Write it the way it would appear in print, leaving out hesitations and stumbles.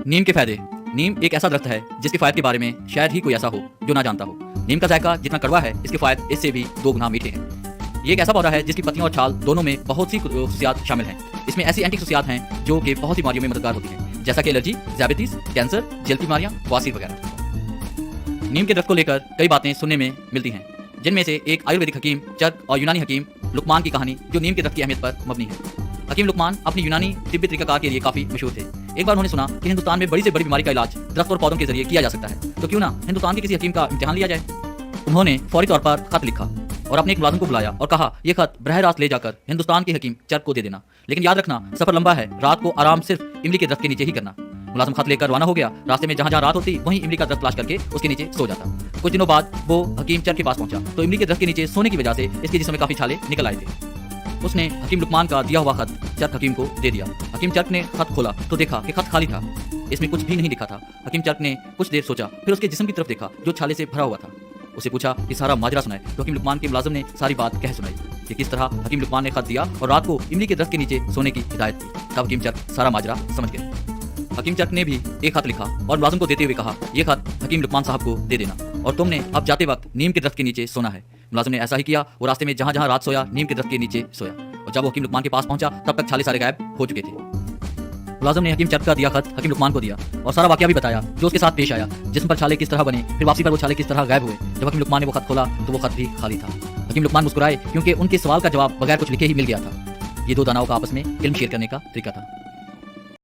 नीम के फायदे। नीम एक ऐसा दरख्त है जिसके फायदे के बारे में शायद ही कोई ऐसा हो जो ना जानता हो। नीम का जायका जितना कड़वा है, इसके फायदे इससे भी 2 गुना मीठे हैं। ये एक ऐसा पौधा है जिसकी पत्तियां और छाल दोनों में बहुत सी खसूसियात शामिल हैं। इसमें ऐसी एंटी खसूसियात हैं जो कि बहुत सी बीमारियों में मददगार होती हैं, जैसा कि एलर्जी, डायबिटीज, कैंसर, जल की बीमारियां, बवासीर वगैरह। नीम के दरख्त को लेकर कई बातें सुनने में मिलती हैं, जिनमें से एक आयुर्वेदिक हकीम चर्क और यूनानी हकीम लुकमान की कहानी जो नीम के दरख्त की अहमियत पर मबनी है। हकीम लुकमान अपनी यूनानी तिब्बती तरीकाकार के लिए काफी मशहूर थे। एक बार उन्होंने सुना कि हिंदुस्तान में बड़ी से बड़ी बीमारी का इलाज दरख्त और पौधों के जरिए किया जा सकता है, तो क्यों ना हिंदुस्तान के किसी हकीम का इम्तिहान लिया जाए। उन्होंने फौरी तौर पर खत लिखा और अपने एक मुलाजिम को बुलाया और कहा, यह खत बरह रास्त ले जाकर हिंदुस्तान के हकीम चर्क को दे देना, लेकिन याद रखना सफर लंबा है, रात को आराम सिर्फ इमली के दरख्त के नीचे ही करना। मुलाजिम खत लेकर रवाना हो गया। रास्ते में जहाँ जहाँ रात होती वहीं इमली का दरख्त तलाश करके उसके नीचे सो जाता। कुछ दिनों बाद वो हकीम चर्क के पास पहुंचा तो इमली के दरख्त के नीचे सोने की वजह से इसके जिस्म में काफी छाले निकल आए थे। उसने हकीम लुकमान का दिया हुआ खत चर्क हकीम को दे दिया। हकीम चर्क ने खत खोला तो देखा कि खत खाली था, इसमें कुछ भी नहीं लिखा था। हकीम चर्क ने कुछ देर सोचा, फिर उसके जिस्म की तरफ देखा जो छाले से भरा हुआ था। उसे पूछा कि सारा माजरा सुनाए, तो हकीम लुकमान के मुलाजिम ने सारी बात कह सुनाई कि किस तरह हकीम लुकमान ने खत दिया और रात को इमली के दरख्त के नीचे सोने की हिदायत की। तब हकीम चर्क सारा माजरा समझ गए। हकीम चर्क ने भी एक खत लिखा और मुलाजिम को देते हुए कहा, यह खत हकीम लुकमान साहब को दे देना और तुमने अब जाते वक्त नीम के दरख्त के नीचे सोना है। मुलाजिम ने ऐसा ही किया। वो रास्ते में जहाँ जहाँ रात सोया नीम के दरख्त के नीचे सोया और जब वो हकीम लुकमान के पास पहुंचा तब तक छाले सारे गायब हो चुके थे। मुलाजिम ने हकीम चर्क का दिया खत हकीम लुकमान को दिया और सारा वाकया भी बताया जो उसके साथ पेश आया, जिस्म पर छाले किस तरह बने, फिर वापसी पर वो छाले किस तरह गायब हुए। जब हकीम लुकमान ने वो खत खोला तो वो खत भी खाली था। हकीम लुकमान मुस्कुराए क्योंकि उनके सवाल का जवाब बगैर कुछ लिखे ही मिल गया था। ये 2 दानाओं का आपस में इल्म शेयर करने का तरीका था।